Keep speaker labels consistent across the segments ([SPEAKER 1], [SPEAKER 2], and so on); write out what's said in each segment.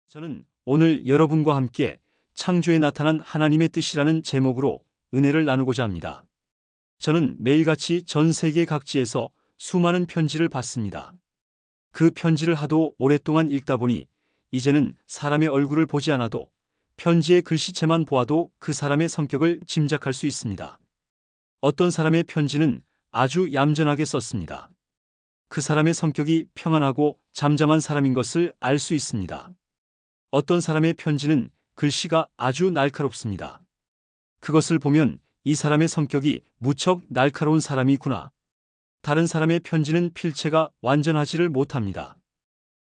[SPEAKER 1] 저는 오늘 여러분과 함께 창조에 나타난 하나님의 뜻이라는 제목으로 은혜를 나누고자 합니다. 저는 매일같이 전 세계 각지에서 수많은 편지를 받습니다. 그 편지를 하도 오랫동안 읽다 보니 이제는 사람의 얼굴을 보지 않아도 편지의 글씨체만 보아도 그 사람의 성격을 짐작할 수 있습니다. 어떤 사람의 편지는 아주 얌전하게 썼습니다. 그 사람의 성격이 평안하고 잠잠한 사람인 것을 알 수 있습니다. 어떤 사람의 편지는 글씨가 아주 날카롭습니다. 그것을 보면 이 사람의 성격이 무척 날카로운 사람이구나. 다른 사람의 편지는 필체가 완전하지를 못합니다.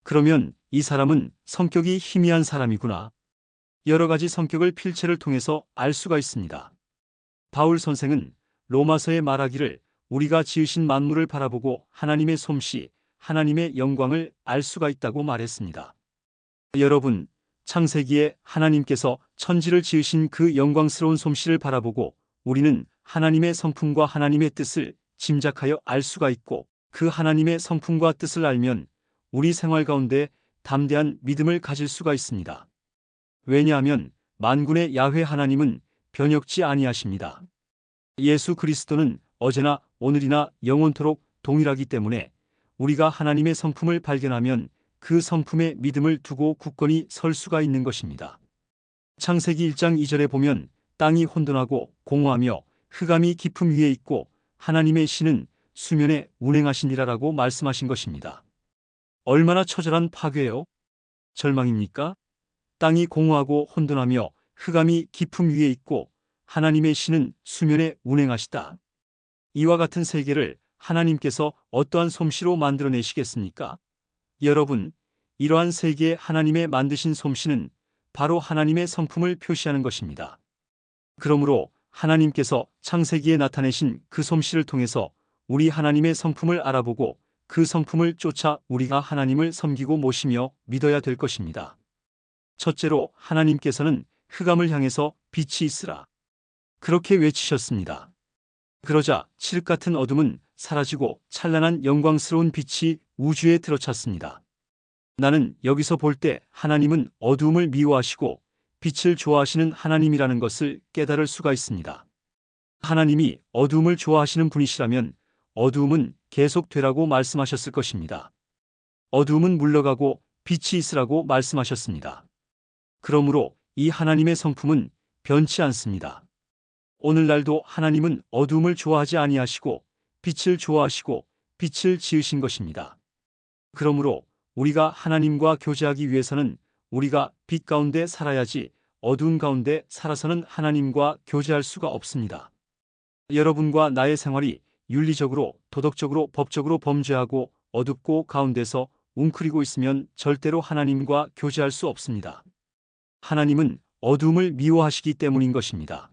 [SPEAKER 1] 그러면 이 사람은 성격이 희미한 사람이구나. 여러 가지 성격을 필체를 통해서 알 수가 있습니다. 바울 선생은 로마서에 말하기를 우리가 지으신 만물을 바라보고 하나님의 솜씨, 하나님의 영광을 알 수가 있다고 말했습니다. 여러분, 창세기에 하나님께서 천지를 지으신 그 영광스러운 솜씨를 바라보고 우리는 하나님의 성품과 하나님의 뜻을 짐작하여 알 수가 있고 그 하나님의 성품과 뜻을 알면 우리 생활 가운데 담대한 믿음을 가질 수가 있습니다. 왜냐하면 만군의 야훼 하나님은 변혁지 아니하십니다. 예수 그리스도는 어제나 오늘이나 영원토록 동일하기 때문에 우리가 하나님의 성품을 발견하면 그 성품에 믿음을 두고 굳건히 설 수가 있는 것입니다. 창세기 1장 2절에 보면 땅이 혼돈하고 공허하며 흑암이 깊음 위에 있고 하나님의 신은 수면에 운행하시니라라고 말씀하신 것입니다. 얼마나 처절한 파괴요? 절망입니까? 땅이 공허하고 혼돈하며 흑암이 깊음 위에 있고 하나님의 신은 수면에 운행하시다. 이와 같은 세계를 하나님께서 어떠한 솜씨로 만들어내시겠습니까? 여러분, 이러한 세계에 하나님의 만드신 솜씨는 바로 하나님의 성품을 표시하는 것입니다. 그러므로 하나님께서 창세기에 나타내신 그 솜씨를 통해서 우리 하나님의 성품을 알아보고 그 성품을 쫓아 우리가 하나님을 섬기고 모시며 믿어야 될 것입니다. 첫째로 하나님께서는 흑암을 향해서 빛이 있으라. 그렇게 외치셨습니다. 그러자 칠흑 같은 어둠은 사라지고 찬란한 영광스러운 빛이 우주에 들어찼습니다. 나는 여기서 볼 때 하나님은 어두움을 미워하시고 빛을 좋아하시는 하나님이라는 것을 깨달을 수가 있습니다. 하나님이 어두움을 좋아하시는 분이시라면 어두움은 계속되라고 말씀하셨을 것입니다. 어두움은 물러가고 빛이 있으라고 말씀하셨습니다. 그러므로 이 하나님의 성품은 변치 않습니다. 오늘날도 하나님은 어두움을 좋아하지 아니하시고 빛을 좋아하시고 빛을 지으신 것입니다. 그러므로 우리가 하나님과 교제하기 위해서는 우리가 빛 가운데 살아야지 어두운 가운데 살아서는 하나님과 교제할 수가 없습니다. 여러분과 나의 생활이 윤리적으로, 도덕적으로, 법적으로 범죄하고 어둡고 가운데서 웅크리고 있으면 절대로 하나님과 교제할 수 없습니다. 하나님은 어두움을 미워하시기 때문인 것입니다.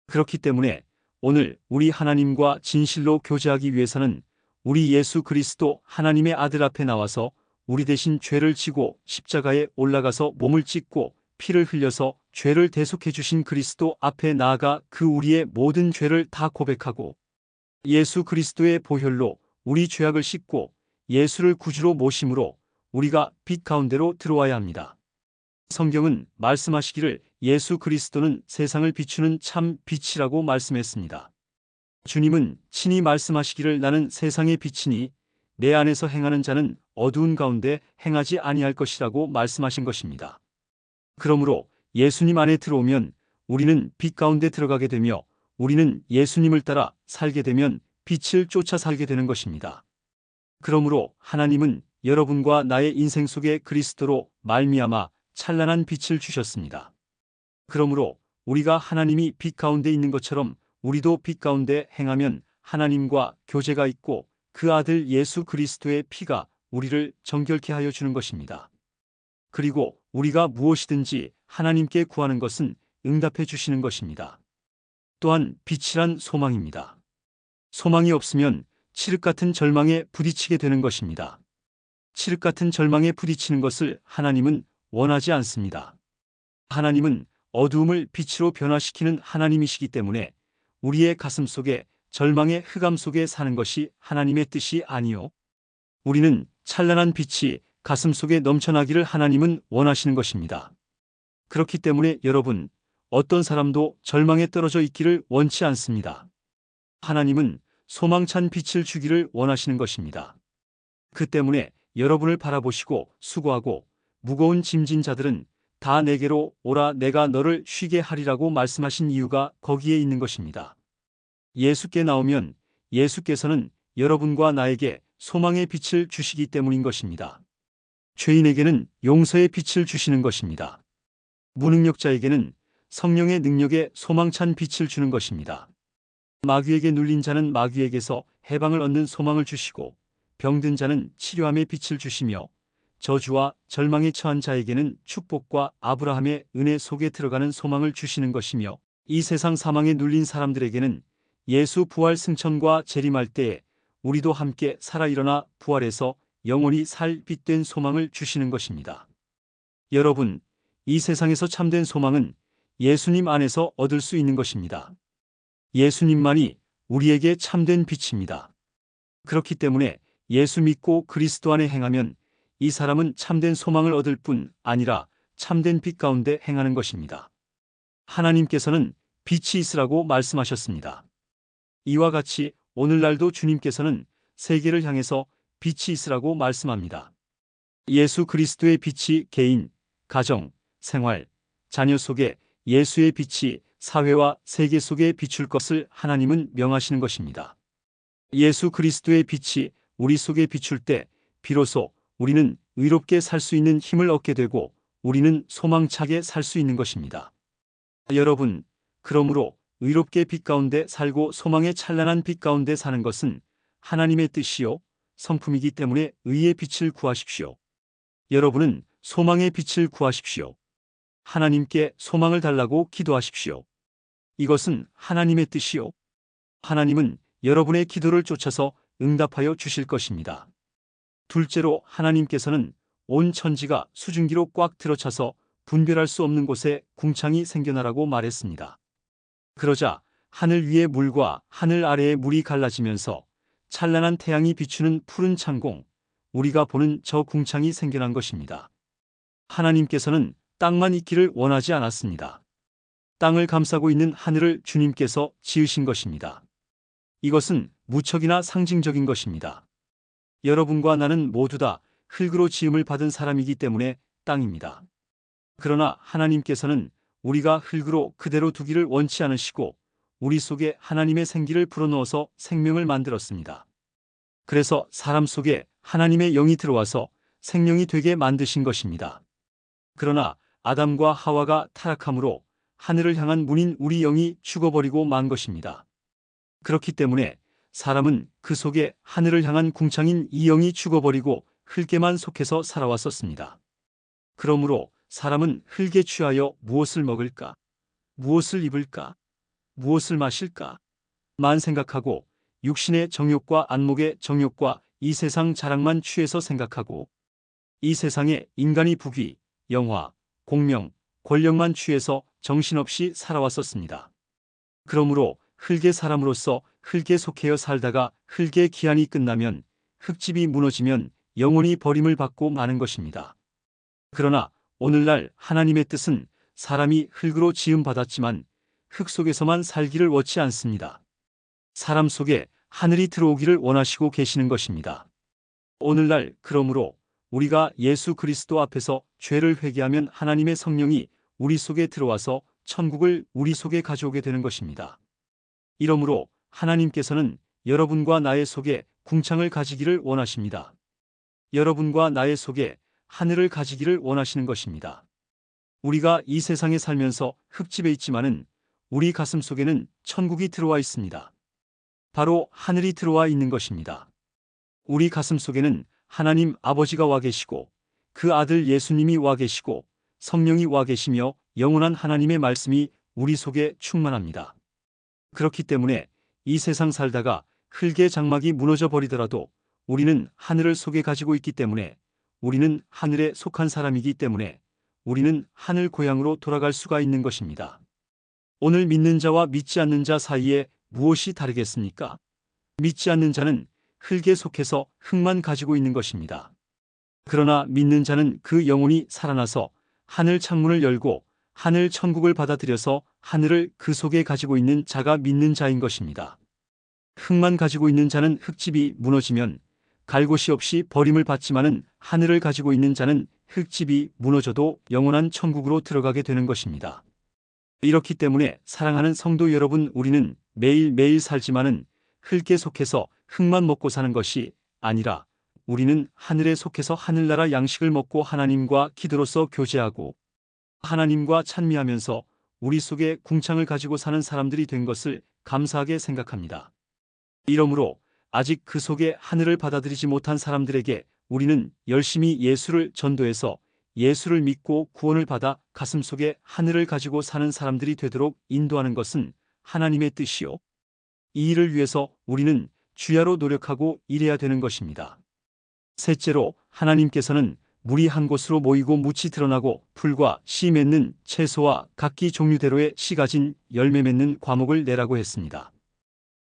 [SPEAKER 1] 그렇기 때문에 오늘 우리 하나님과 진실로 교제하기 위해서는 우리 예수 그리스도 하나님의 아들 앞에 나와서 우리 대신 죄를 지고 십자가에 올라가서 몸을 찢고 피를 흘려서 죄를 대속해 주신 그리스도 앞에 나아가 그 우리의 모든 죄를 다 고백하고 예수 그리스도의 보혈로 우리 죄악을 씻고 예수를 구주로 모심으로 우리가 빛 가운데로 들어와야 합니다. 성경은 말씀하시기를 예수 그리스도는 세상을 비추는 참 빛이라고 말씀했습니다. 주님은 친히 말씀하시기를 나는 세상의 빛이니 내 안에서 행하는 자는 어두운 가운데 행하지 아니할 것이라고 말씀하신 것입니다. 그러므로 예수님 안에 들어오면 우리는 빛 가운데 들어가게 되며 우리는 예수님을 따라 살게 되면 빛을 쫓아 살게 되는 것입니다. 그러므로 하나님은 여러분과 나의 인생 속에 그리스도로 말미암아 찬란한 빛을 주셨습니다. 그러므로 우리가 하나님이 빛 가운데 있는 것처럼 우리도 빛 가운데 행하면 하나님과 교제가 있고 그 아들 예수 그리스도의 피가 우리를 정결케 하여 주는 것입니다. 그리고 우리가 무엇이든지 하나님께 구하는 것은 응답해 주시는 것입니다. 또한 빛이란 소망입니다. 소망이 없으면 칠흑 같은 절망에 부딪히게 되는 것입니다. 칠흑 같은 절망에 부딪히는 것을 하나님은 원하지 않습니다. 하나님은 어두움을 빛으로 변화시키는 하나님이시기 때문에 우리의 가슴 속에 절망의 흑암 속에 사는 것이 하나님의 뜻이 아니요. 우리는 찬란한 빛이 가슴속에 넘쳐나기를 하나님은 원하시는 것입니다. 그렇기 때문에 여러분, 어떤 사람도 절망에 떨어져 있기를 원치 않습니다. 하나님은 소망찬 빛을 주기를 원하시는 것입니다. 그 때문에 여러분을 바라보시고 수고하고 무거운 짐진 자들은 다 내게로 오라, 내가 너를 쉬게 하리라고 말씀하신 이유가 거기에 있는 것입니다. 예수께 나오면 예수께서는 여러분과 나에게 소망의 빛을 주시기 때문인 것입니다. 죄인에게는 용서의 빛을 주시는 것입니다. 무능력자에게는 성령의 능력에 소망찬 빛을 주는 것입니다. 마귀에게 눌린 자는 마귀에게서 해방을 얻는 소망을 주시고 병든 자는 치료함의 빛을 주시며 저주와 절망에 처한 자에게는 축복과 아브라함의 은혜 속에 들어가는 소망을 주시는 것이며 이 세상 사망에 눌린 사람들에게는 예수 부활 승천과 재림할 때에 우리도 함께 살아 일어나 부활해서 영원히 살 빛된 소망을 주시는 것입니다. 여러분, 이 세상에서 참된 소망은 예수님 안에서 얻을 수 있는 것입니다. 예수님만이 우리에게 참된 빛입니다. 그렇기 때문에 예수 믿고 그리스도 안에 행하면 이 사람은 참된 소망을 얻을 뿐 아니라 참된 빛 가운데 행하는 것입니다. 하나님께서는 빛이 있으라고 말씀하셨습니다. 이와 같이 오늘날도 주님께서는 세계를 향해서 빛이 있으라고 말씀합니다. 예수 그리스도의 빛이 개인, 가정, 생활, 자녀 속에 예수의 빛이 사회와 세계 속에 비출 것을 하나님은 명하시는 것입니다. 예수 그리스도의 빛이 우리 속에 비출 때 비로소 우리는 의롭게 살 수 있는 힘을 얻게 되고 우리는 소망차게 살 수 있는 것입니다. 여러분, 그러므로 의롭게 빛 가운데 살고 소망의 찬란한 빛 가운데 사는 것은 하나님의 뜻이요 성품이기 때문에 의의 빛을 구하십시오. 여러분은 소망의 빛을 구하십시오. 하나님께 소망을 달라고 기도하십시오. 이것은 하나님의 뜻이요. 하나님은 여러분의 기도를 쫓아서 응답하여 주실 것입니다. 둘째로 하나님께서는 온 천지가 수증기로 꽉 들어차서 분별할 수 없는 곳에 궁창이 생겨나라고 말했습니다. 그러자 하늘 위의 물과 하늘 아래의 물이 갈라지면서 찬란한 태양이 비추는 푸른 창공, 우리가 보는 저 궁창이 생겨난 것입니다. 하나님께서는 땅만 있기를 원하지 않았습니다. 땅을 감싸고 있는 하늘을 주님께서 지으신 것입니다. 이것은 무척이나 상징적인 것입니다. 여러분과 나는 모두 다 흙으로 지음을 받은 사람이기 때문에 땅입니다. 그러나 하나님께서는 우리가 흙으로 그대로 두기를 원치 않으시고 우리 속에 하나님의 생기를 불어넣어서 생명을 만들었습니다. 그래서 사람 속에 하나님의 영이 들어와서 생명이 되게 만드신 것입니다. 그러나 아담과 하와가 타락함으로 하늘을 향한 문인 우리 영이 죽어버리고 만 것입니다. 그렇기 때문에 사람은 그 속에 하늘을 향한 궁창인 이 영이 죽어버리고 흙에만 속해서 살아왔었습니다. 그러므로 사람은 흙에 취하여 무엇을 먹을까? 무엇을 입을까? 무엇을 마실까? 만 생각하고 육신의 정욕과 안목의 정욕과 이 세상 자랑만 취해서 생각하고 이 세상에 인간이 부귀, 영화, 공명, 권력만 취해서 정신없이 살아왔었습니다. 그러므로 흙의 사람으로서 흙에 속해여 살다가 흙의 기한이 끝나면 흙집이 무너지면 영원히 버림을 받고 마는 것입니다. 그러나 오늘날 하나님의 뜻은 사람이 흙으로 지음받았지만 흙 속에서만 살기를 원치 않습니다. 사람 속에 하늘이 들어오기를 원하시고 계시는 것입니다. 오늘날 그러므로 우리가 예수 그리스도 앞에서 죄를 회개하면 하나님의 성령이 우리 속에 들어와서 천국을 우리 속에 가져오게 되는 것입니다. 이러므로 하나님께서는 여러분과 나의 속에 궁창을 가지기를 원하십니다. 여러분과 나의 속에 하늘을 가지기를 원하시는 것입니다. 우리가 이 세상에 살면서 흙집에 있지만은 우리 가슴 속에는 천국이 들어와 있습니다. 바로 하늘이 들어와 있는 것입니다. 우리 가슴 속에는 하나님 아버지가 와 계시고 그 아들 예수님이 와 계시고 성령이 와 계시며 영원한 하나님의 말씀이 우리 속에 충만합니다. 그렇기 때문에 이 세상 살다가 흙의 장막이 무너져 버리더라도 우리는 하늘을 속에 가지고 있기 때문에 우리는 하늘에 속한 사람이기 때문에 우리는 하늘 고향으로 돌아갈 수가 있는 것입니다. 오늘 믿는 자와 믿지 않는 자 사이에 무엇이 다르겠습니까? 믿지 않는 자는 흙에 속해서 흙만 가지고 있는 것입니다. 그러나 믿는 자는 그 영혼이 살아나서 하늘 창문을 열고 하늘 천국을 받아들여서 하늘을 그 속에 가지고 있는 자가 믿는 자인 것입니다. 흙만 가지고 있는 자는 흙집이 무너지면 갈 곳이 없이 버림을 받지만은 하늘을 가지고 있는 자는 흙집이 무너져도 영원한 천국으로 들어가게 되는 것입니다. 이렇기 때문에 사랑하는 성도 여러분, 우리는 매일매일 살지만은 흙에 속해서 흙만 먹고 사는 것이 아니라 우리는 하늘에 속해서 하늘나라 양식을 먹고 하나님과 기도로서 교제하고 하나님과 찬미하면서 우리 속에 궁창을 가지고 사는 사람들이 된 것을 감사하게 생각합니다. 이러므로 아직 그 속에 하늘을 받아들이지 못한 사람들에게 우리는 열심히 예수를 전도해서 예수를 믿고 구원을 받아 가슴속에 하늘을 가지고 사는 사람들이 되도록 인도하는 것은 하나님의 뜻이요. 이 일을 위해서 우리는 주야로 노력하고 일해야 되는 것입니다. 셋째로, 하나님께서는 물이 한 곳으로 모이고 묻이 드러나고 풀과 씨 맺는 채소와 각기 종류대로의 씨 가진 열매 맺는 과목을 내라고 했습니다.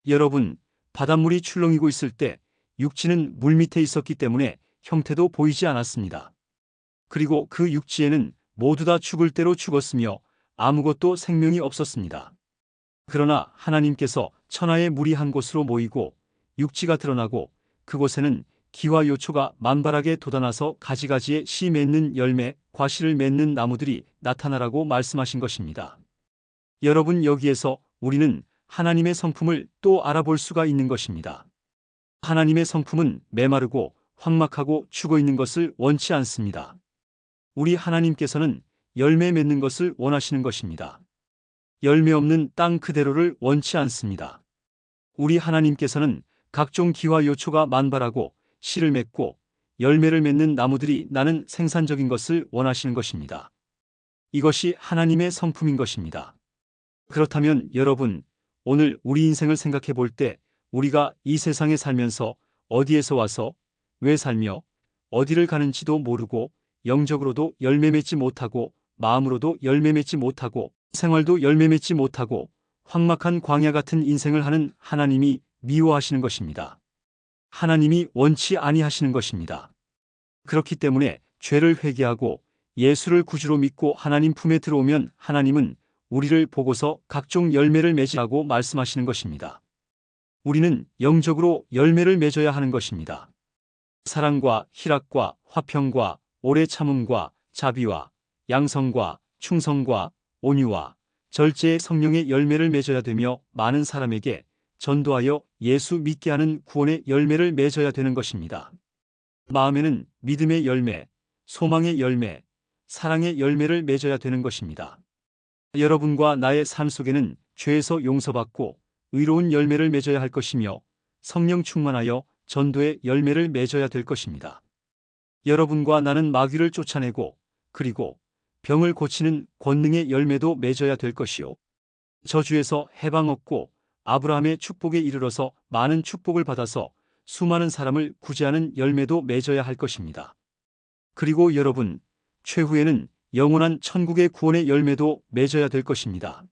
[SPEAKER 1] 여러분, 바닷물이 출렁이고 있을 때 육지는 물 밑에 있었기 때문에 형태도 보이지 않았습니다. 그리고 그 육지에는 모두 다 죽을 대로 죽었으며 아무것도 생명이 없었습니다. 그러나 하나님께서 천하의 물이 한 곳으로 모이고 육지가 드러나고 그곳에는 기와 요초가 만발하게 돋아나서 가지가지의 씨 맺는 열매, 과실을 맺는 나무들이 나타나라고 말씀하신 것입니다. 여러분, 여기에서 우리는 하나님의 성품을 또 알아볼 수가 있는 것입니다. 하나님의 성품은 메마르고 황막하고 죽어 있는 것을 원치 않습니다. 우리 하나님께서는 열매 맺는 것을 원하시는 것입니다. 열매 없는 땅 그대로를 원치 않습니다. 우리 하나님께서는 각종 기와 요초가 만발하고 씨를 맺고 열매를 맺는 나무들이 나는 생산적인 것을 원하시는 것입니다. 이것이 하나님의 성품인 것입니다. 그렇다면 여러분, 오늘 우리 인생을 생각해 볼 때 우리가 이 세상에 살면서 어디에서 와서 왜 살며 어디를 가는지도 모르고 영적으로도 열매 맺지 못하고 마음으로도 열매 맺지 못하고 생활도 열매 맺지 못하고 황막한 광야 같은 인생을 하는 하나님이 미워하시는 것입니다. 하나님이 원치 아니하시는 것입니다. 그렇기 때문에 죄를 회개하고 예수를 구주로 믿고 하나님 품에 들어오면 하나님은 우리를 보고서 각종 열매를 맺으라고 말씀하시는 것입니다. 우리는 영적으로 열매를 맺어야 하는 것입니다. 사랑과 희락과 화평과 오래 참음과 자비와 양성과 충성과 온유와 절제의 성령의 열매를 맺어야 되며 많은 사람에게 전도하여 예수 믿게 하는 구원의 열매를 맺어야 되는 것입니다. 마음에는 믿음의 열매, 소망의 열매, 사랑의 열매를 맺어야 되는 것입니다. 여러분과 나의 삶 속에는 죄에서 용서받고 의로운 열매를 맺어야 할 것이며 성령 충만하여 전도의 열매를 맺어야 될 것입니다. 여러분과 나는 마귀를 쫓아내고 그리고 병을 고치는 권능의 열매도 맺어야 될 것이요. 저주에서 해방 얻고 아브라함의 축복에 이르러서 많은 축복을 받아서 수많은 사람을 구제하는 열매도 맺어야 할 것입니다. 그리고 여러분, 최후에는 영원한 천국의 구원의 열매도 맺어야 될 것입니다.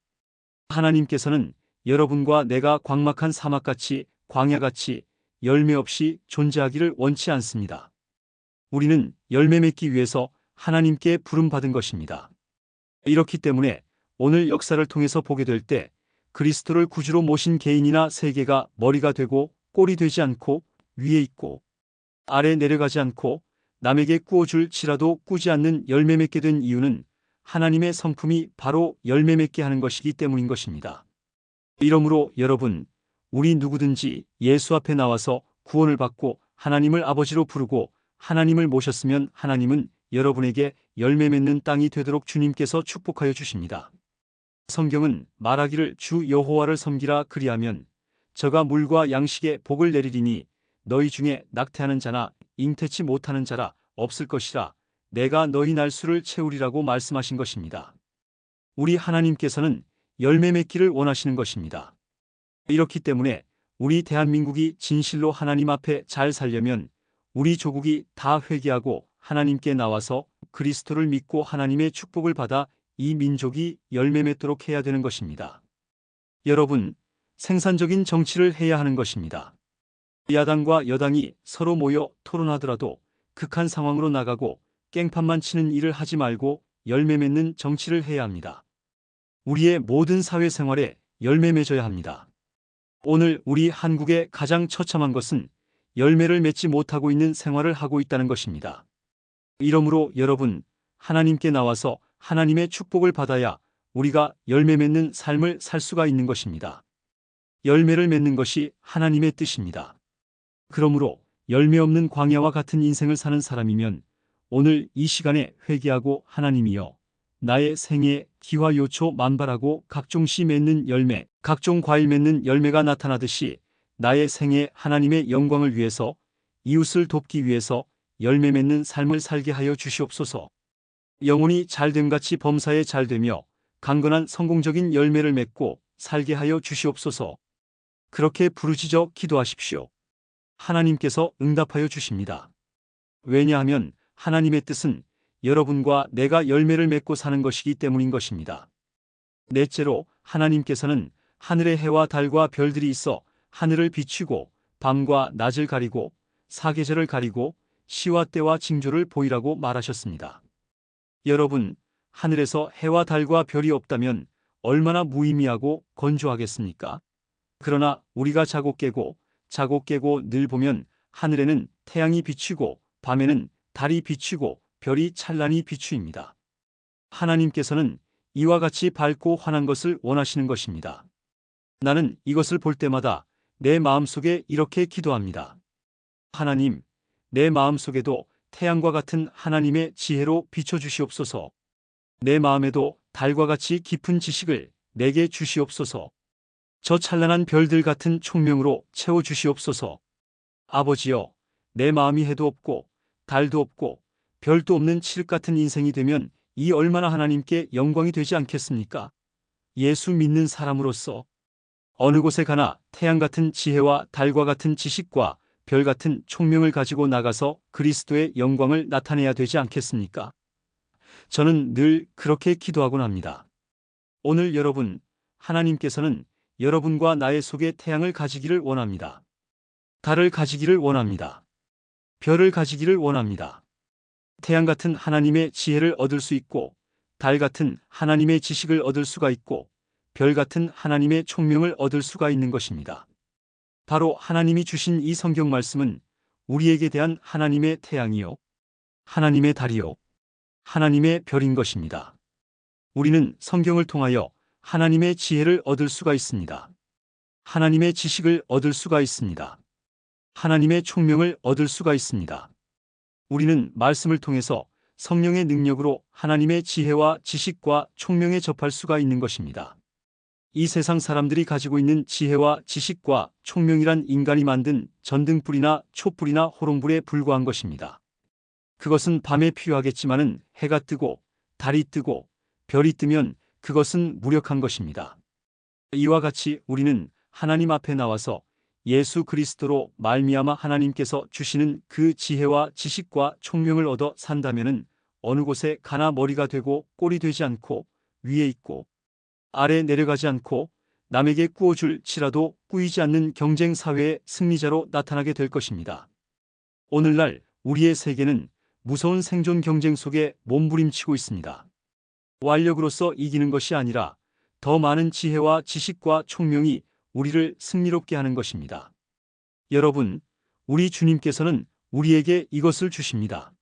[SPEAKER 1] 하나님께서는 여러분과 내가 광막한 사막같이 광야같이 열매 없이 존재하기를 원치 않습니다. 우리는 열매 맺기 위해서 하나님께 부름받은 것입니다. 이렇기 때문에 오늘 역사를 통해서 보게 될 때 그리스도를 구주로 모신 개인이나 세계가 머리가 되고 꼴이 되지 않고 위에 있고 아래 내려가지 않고 남에게 꾸어줄지라도 꾸지 않는 열매 맺게 된 이유는 하나님의 성품이 바로 열매 맺게 하는 것이기 때문인 것입니다. 이러므로 여러분, 우리 누구든지 예수 앞에 나와서 구원을 받고 하나님을 아버지로 부르고 하나님을 모셨으면 하나님은 여러분에게 열매 맺는 땅이 되도록 주님께서 축복하여 주십니다. 성경은 말하기를 주 여호와를 섬기라 그리하면 저가 물과 양식의 복을 내리리니 너희 중에 낙태하는 자나 잉태치 못하는 자라 없을 것이라 내가 너희 날수를 채우리라고 말씀하신 것입니다. 우리 하나님께서는 열매 맺기를 원하시는 것입니다. 이렇기 때문에 우리 대한민국이 진실로 하나님 앞에 잘 살려면 우리 조국이 다 회개하고 하나님께 나와서 그리스도를 믿고 하나님의 축복을 받아 이 민족이 열매 맺도록 해야 되는 것입니다. 여러분, 생산적인 정치를 해야 하는 것입니다. 야당과 여당이 서로 모여 토론하더라도 극한 상황으로 나가고 깽판만 치는 일을 하지 말고 열매 맺는 정치를 해야 합니다. 우리의 모든 사회생활에 열매 맺어야 합니다. 오늘 우리 한국의 가장 처참한 것은 열매를 맺지 못하고 있는 생활을 하고 있다는 것입니다. 이러므로 여러분, 하나님께 나와서 하나님의 축복을 받아야 우리가 열매 맺는 삶을 살 수가 있는 것입니다. 열매를 맺는 것이 하나님의 뜻입니다. 그러므로 열매 없는 광야와 같은 인생을 사는 사람이면 오늘 이 시간에 회개하고 하나님이여, 나의 생애에 기와 요초 만발하고 각종 씨 맺는 열매, 각종 과일 맺는 열매가 나타나듯이 나의 생애에 하나님의 영광을 위해서, 이웃을 돕기 위해서 열매 맺는 삶을 살게 하여 주시옵소서. 영혼이 잘됨같이 범사에 잘되며 강건한 성공적인 열매를 맺고 살게 하여 주시옵소서. 그렇게 부르짖어 기도하십시오. 하나님께서 응답하여 주십니다. 왜냐하면 하나님의 뜻은 여러분과 내가 열매를 맺고 사는 것이기 때문인 것입니다. 넷째로, 하나님께서는 하늘에 해와 달과 별들이 있어 하늘을 비추고 밤과 낮을 가리고 사계절을 가리고 시와 때와 징조를 보이라고 말하셨습니다. 여러분, 하늘에서 해와 달과 별이 없다면 얼마나 무의미하고 건조하겠습니까? 그러나 우리가 자고 깨고 늘 보면 하늘에는 태양이 비추고 밤에는 달이 비추고 별이 찬란히 비추입니다. 하나님께서는 이와 같이 밝고 환한 것을 원하시는 것입니다. 나는 이것을 볼 때마다 내 마음속에 이렇게 기도합니다. 하나님, 내 마음속에도 태양과 같은 하나님의 지혜로 비춰주시옵소서. 내 마음에도 달과 같이 깊은 지식을 내게 주시옵소서. 저 찬란한 별들 같은 총명으로 채워주시옵소서. 아버지여, 내 마음이 해도 없고 달도 없고 별도 없는 칠흑 같은 인생이 되면 이 얼마나 하나님께 영광이 되지 않겠습니까? 예수 믿는 사람으로서 어느 곳에 가나 태양 같은 지혜와 달과 같은 지식과 별 같은 총명을 가지고 나가서 그리스도의 영광을 나타내야 되지 않겠습니까? 저는 늘 그렇게 기도하곤 합니다. 오늘 여러분, 하나님께서는 여러분과 나의 속에 태양을 가지기를 원합니다. 달을 가지기를 원합니다. 별을 가지기를 원합니다. 태양 같은 하나님의 지혜를 얻을 수 있고 달 같은 하나님의 지식을 얻을 수가 있고 별 같은 하나님의 총명을 얻을 수가 있는 것입니다. 바로 하나님이 주신 이 성경 말씀은 우리에게 대한 하나님의 태양이요, 하나님의 달이요, 하나님의 별인 것입니다. 우리는 성경을 통하여 하나님의 지혜를 얻을 수가 있습니다. 하나님의 지식을 얻을 수가 있습니다. 하나님의 총명을 얻을 수가 있습니다. 우리는 말씀을 통해서 성령의 능력으로 하나님의 지혜와 지식과 총명에 접할 수가 있는 것입니다. 이 세상 사람들이 가지고 있는 지혜와 지식과 총명이란 인간이 만든 전등불이나 촛불이나 호롱불에 불과한 것입니다. 그것은 밤에 필요하겠지만은 해가 뜨고 달이 뜨고 별이 뜨면 그것은 무력한 것입니다. 이와 같이 우리는 하나님 앞에 나와서 예수 그리스도로 말미암아 하나님께서 주시는 그 지혜와 지식과 총명을 얻어 산다면은 어느 곳에 가나 머리가 되고 꼴이 되지 않고 위에 있고 아래 내려가지 않고 남에게 꾸어줄지라도 꾸이지 않는 경쟁 사회의 승리자로 나타나게 될 것입니다. 오늘날 우리의 세계는 무서운 생존 경쟁 속에 몸부림치고 있습니다. 완력으로서 이기는 것이 아니라 더 많은 지혜와 지식과 총명이 우리를 승리롭게 하는 것입니다. 여러분, 우리 주님께서는 우리에게 이것을 주십니다.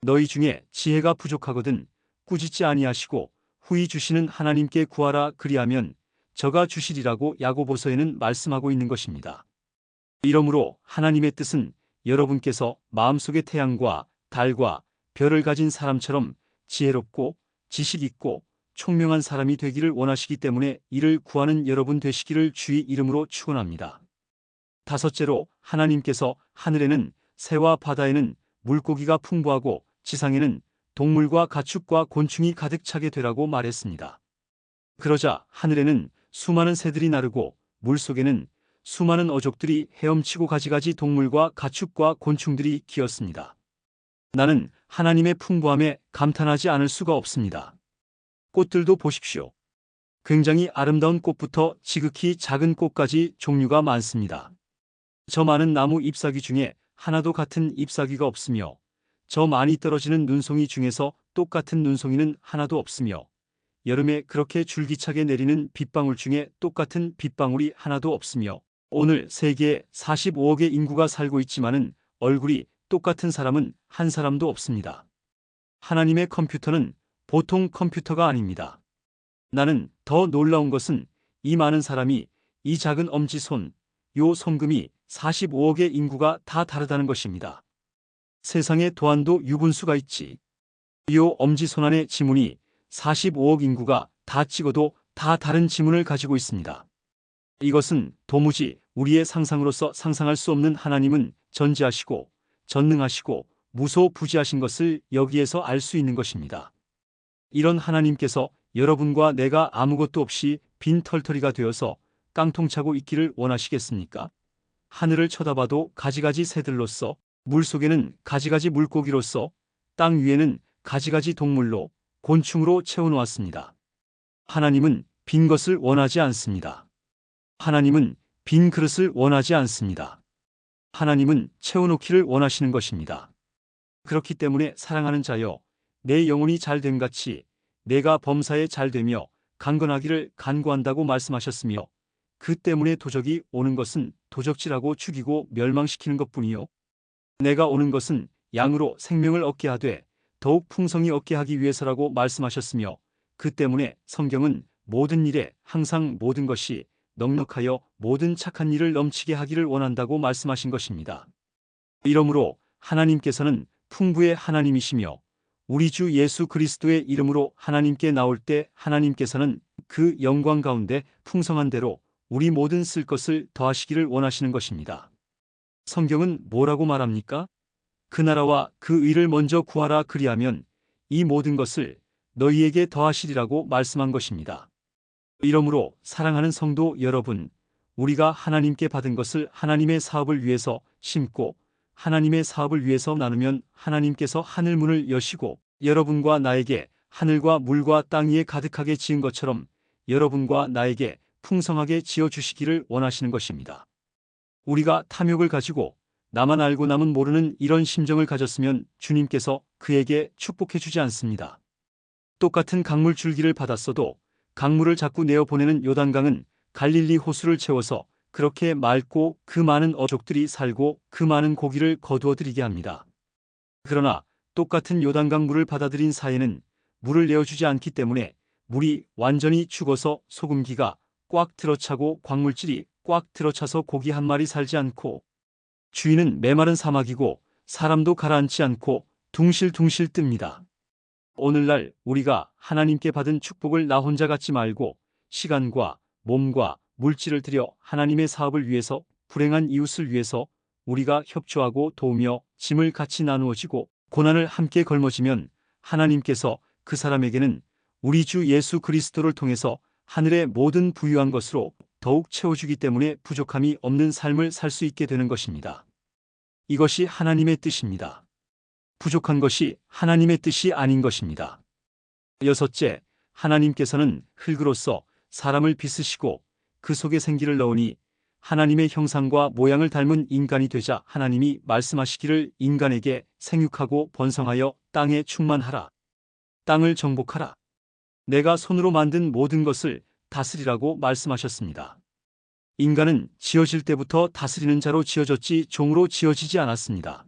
[SPEAKER 1] 너희 중에 지혜가 부족하거든 꾸짖지 아니하시고 후히 주시는 하나님께 구하라, 그리하면 저가 주시리라고 야고보서에는 말씀하고 있는 것입니다. 이러므로 하나님의 뜻은 여러분께서 마음속의 태양과 달과 별을 가진 사람처럼 지혜롭고 지식 있고 총명한 사람이 되기를 원하시기 때문에 이를 구하는 여러분 되시기를 주의 이름으로 축원합니다. 다섯째로, 하나님께서 하늘에는 새와 바다에는 물고기가 풍부하고 지상에는 동물과 가축과 곤충이 가득 차게 되라고 말했습니다. 그러자 하늘에는 수많은 새들이 나르고 물속에는 수많은 어족들이 헤엄치고 가지가지 동물과 가축과 곤충들이 기었습니다. 나는 하나님의 풍부함에 감탄하지 않을 수가 없습니다. 꽃들도 보십시오. 굉장히 아름다운 꽃부터 지극히 작은 꽃까지 종류가 많습니다. 저 많은 나무 잎사귀 중에 하나도 같은 잎사귀가 없으며 저 많이 떨어지는 눈송이 중에서 똑같은 눈송이는 하나도 없으며 여름에 그렇게 줄기차게 내리는 빗방울 중에 똑같은 빗방울이 하나도 없으며 오늘 세계에 45억의 인구가 살고 있지만은 얼굴이 똑같은 사람은 한 사람도 없습니다. 하나님의 컴퓨터는 보통 컴퓨터가 아닙니다. 나는 더 놀라운 것은 이 많은 사람이 이 작은 엄지손, 요 손금이 45억의 인구가 다 다르다는 것입니다. 세상에 도안도 유분수가 있지. 요 엄지손 안의 지문이 45억 인구가 다 찍어도 다 다른 지문을 가지고 있습니다. 이것은 도무지 우리의 상상으로서 상상할 수 없는 하나님은 전지하시고 전능하시고 무소부지하신 것을 여기에서 알 수 있는 것입니다. 이런 하나님께서 여러분과 내가 아무것도 없이 빈 털터리가 되어서 깡통차고 있기를 원하시겠습니까? 하늘을 쳐다봐도 가지가지 새들로서, 물속에는 가지가지 물고기로서, 땅 위에는 가지가지 동물로, 곤충으로 채워놓았습니다. 하나님은 빈 것을 원하지 않습니다. 하나님은 빈 그릇을 원하지 않습니다. 하나님은 채워놓기를 원하시는 것입니다. 그렇기 때문에 사랑하는 자여, 내 영혼이 잘됨 같이 내가 범사에 잘되며 강건하기를 간구한다고 말씀하셨으며 그 때문에 도적이 오는 것은 도적질하고 죽이고 멸망시키는 것뿐이요. 내가 오는 것은 양으로 생명을 얻게 하되 더욱 풍성히 얻게 하기 위해서라고 말씀하셨으며 그 때문에 성경은 모든 일에 항상 모든 것이 넉넉하여 모든 착한 일을 넘치게 하기를 원한다고 말씀하신 것입니다. 이러므로 하나님께서는 풍부의 하나님이시며 우리 주 예수 그리스도의 이름으로 하나님께 나올 때 하나님께서는 그 영광 가운데 풍성한 대로 우리 모든 쓸 것을 더하시기를 원하시는 것입니다. 성경은 뭐라고 말합니까? 그 나라와 그 의를 먼저 구하라 그리하면 이 모든 것을 너희에게 더하시리라고 말씀한 것입니다. 이러므로 사랑하는 성도 여러분, 우리가 하나님께 받은 것을 하나님의 사업을 위해서 심고 하나님의 사업을 위해서 나누면 하나님께서 하늘 문을 여시고 여러분과 나에게 하늘과 물과 땅 위에 가득하게 지은 것처럼 여러분과 나에게 풍성하게 지어주시기를 원하시는 것입니다. 우리가 탐욕을 가지고 나만 알고 남은 모르는 이런 심정을 가졌으면 주님께서 그에게 축복해 주지 않습니다. 똑같은 강물 줄기를 받았어도 강물을 자꾸 내어보내는 요단강은 갈릴리 호수를 채워서 그렇게 맑고 그 많은 어족들이 살고 그 많은 고기를 거두어들이게 합니다. 그러나 똑같은 요단강 물을 받아들인 사해는 물을 내어주지 않기 때문에 물이 완전히 죽어서 소금기가 꽉 들어차고 광물질이 꽉 들어차서 고기 한 마리 살지 않고 주위는 메마른 사막이고 사람도 가라앉지 않고 둥실둥실 뜹니다. 오늘날 우리가 하나님께 받은 축복을 나 혼자 갖지 말고 시간과 몸과 물질을 들여 하나님의 사업을 위해서 불행한 이웃을 위해서 우리가 협조하고 도우며 짐을 같이 나누어지고 고난을 함께 걸머지면 하나님께서 그 사람에게는 우리 주 예수 그리스도를 통해서 하늘의 모든 부유한 것으로 더욱 채워주기 때문에 부족함이 없는 삶을 살 수 있게 되는 것입니다. 이것이 하나님의 뜻입니다. 부족한 것이 하나님의 뜻이 아닌 것입니다. 여섯째, 하나님께서는 흙으로서 사람을 빚으시고 그 속에 생기를 넣으니 하나님의 형상과 모양을 닮은 인간이 되자 하나님이 말씀하시기를 인간에게 생육하고 번성하여 땅에 충만하라. 땅을 정복하라. 내가 손으로 만든 모든 것을 다스리라고 말씀하셨습니다. 인간은 지어질 때부터 다스리는 자로 지어졌지 종으로 지어지지 않았습니다.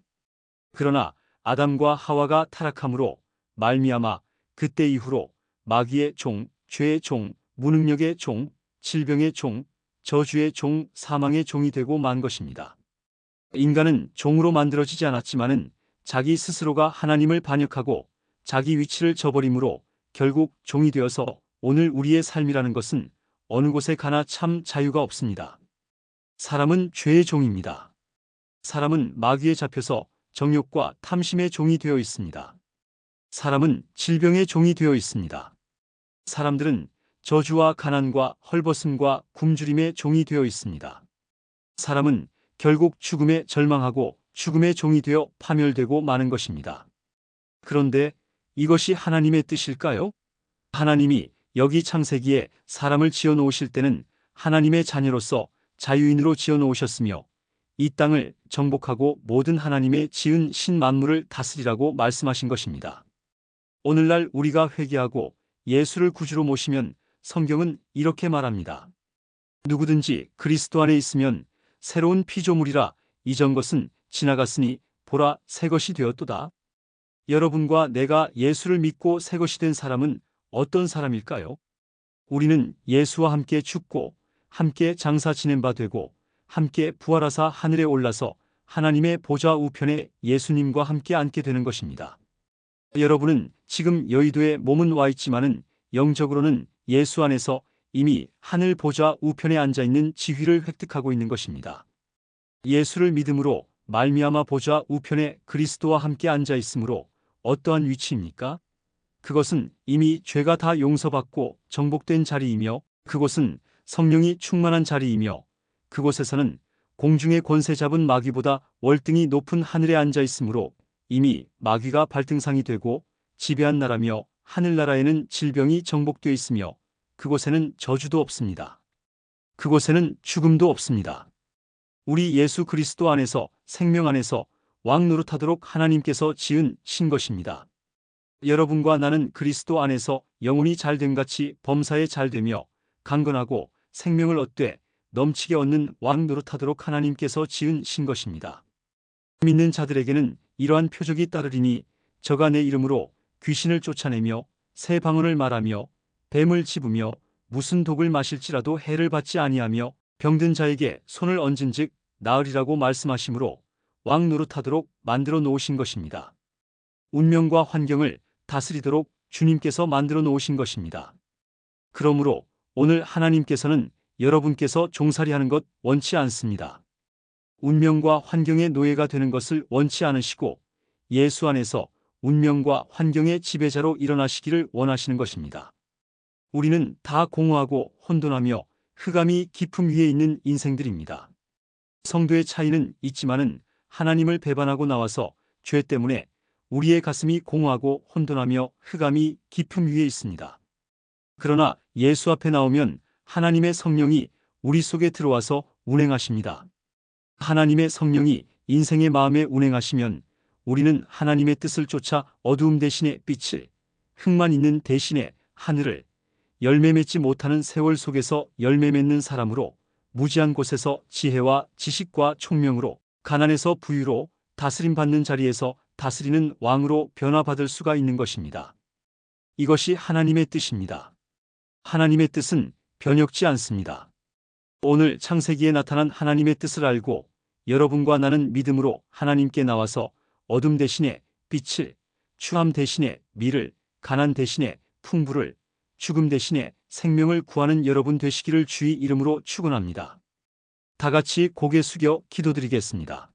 [SPEAKER 1] 그러나 아담과 하와가 타락함으로 말미암아 그때 이후로 마귀의 종, 죄의 종, 무능력의 종, 질병의 종, 저주의 종, 사망의 종이 되고 만 것입니다. 인간은 종으로 만들어지지 않았지만은 자기 스스로가 하나님을 반역하고 자기 위치를 저버림으로 결국 종이 되어서 오늘 우리의 삶이라는 것은 어느 곳에 가나 참 자유가 없습니다. 사람은 죄의 종입니다. 사람은 마귀에 잡혀서 정욕과 탐심의 종이 되어 있습니다. 사람은 질병의 종이 되어 있습니다. 사람들은 저주와 가난과 헐벗음과 굶주림의 종이 되어 있습니다. 사람은 결국 죽음에 절망하고 죽음의 종이 되어 파멸되고 마는 것입니다. 그런데 이것이 하나님의 뜻일까요? 하나님이 여기 창세기에 사람을 지어 놓으실 때는 하나님의 자녀로서 자유인으로 지어 놓으셨으며 이 땅을 정복하고 모든 하나님의 지은 신만물을 다스리라고 말씀하신 것입니다. 오늘날 우리가 회개하고 예수를 구주로 모시면 성경은 이렇게 말합니다. 누구든지 그리스도 안에 있으면 새로운 피조물이라, 이전 것은 지나갔으니 보라 새 것이 되었도다. 여러분과 내가 예수를 믿고 새 것이 된 사람은 어떤 사람일까요? 우리는 예수와 함께 죽고 함께 장사 지낸 바 되고 함께 부활하사 하늘에 올라서 하나님의 보좌 우편에 예수님과 함께 앉게 되는 것입니다. 여러분은 지금 여의도에 몸은 와 있지만은 영적으로는 예수 안에서 이미 하늘 보좌 우편에 앉아 있는 지위를 획득하고 있는 것입니다. 예수를 믿음으로 말미암아 보좌 우편에 그리스도와 함께 앉아 있으므로 어떠한 위치입니까? 그것은 이미 죄가 다 용서받고 정복된 자리이며, 그곳은 성령이 충만한 자리이며, 그곳에서는 공중의 권세 잡은 마귀보다 월등히 높은 하늘에 앉아 있으므로 이미 마귀가 발등상이 되고 지배한 나라며, 하늘나라에는 질병이 정복되어 있으며 그곳에는 저주도 없습니다. 그곳에는 죽음도 없습니다. 우리 예수 그리스도 안에서, 생명 안에서 왕 노릇하도록 하나님께서 지은 신 것입니다. 여러분과 나는 그리스도 안에서 영혼이 잘됨같이 범사에 잘되며 강건하고 생명을 얻되 넘치게 얻는 왕 노릇하도록 하나님께서 지은 신 것입니다. 믿는 자들에게는 이러한 표적이 따르리니 저가 내 이름으로 귀신을 쫓아내며 새 방언을 말하며 뱀을 집으며 무슨 독을 마실지라도 해를 받지 아니하며 병든 자에게 손을 얹은즉 나으리라고 말씀하시므로 왕 노릇하도록 만들어 놓으신 것입니다. 운명과 환경을 다스리도록 주님께서 만들어 놓으신 것입니다. 그러므로 오늘 하나님께서는 여러분께서 종살이하는 것 원치 않습니다. 운명과 환경의 노예가 되는 것을 원치 않으시고 예수 안에서 운명과 환경의 지배자로 일어나시기를 원하시는 것입니다. 우리는 다 공허하고 혼돈하며 흑암이 깊음 위에 있는 인생들입니다. 성도의 차이는 있지만은 하나님을 배반하고 나와서 죄 때문에 우리의 가슴이 공허하고 혼돈하며 흑암이 깊음 위에 있습니다. 그러나 예수 앞에 나오면 하나님의 성령이 우리 속에 들어와서 운행하십니다. 하나님의 성령이 인생의 마음에 운행하시면 우리는 하나님의 뜻을 쫓아 어두움 대신에 빛을, 흙만 있는 대신에 하늘을, 열매 맺지 못하는 세월 속에서 열매 맺는 사람으로, 무지한 곳에서 지혜와 지식과 총명으로, 가난에서 부유로, 다스림 받는 자리에서 다스리는 왕으로 변화받을 수가 있는 것입니다. 이것이 하나님의 뜻입니다. 하나님의 뜻은 변혁지 않습니다. 오늘 창세기에 나타난 하나님의 뜻을 알고 여러분과 나는 믿음으로 하나님께 나와서 어둠 대신에 빛을, 추함 대신에 미를, 가난 대신에 풍부를, 죽음 대신에 생명을 구하는 여러분 되시기를 주의 이름으로 축원합니다. 다 같이 고개 숙여 기도드리겠습니다.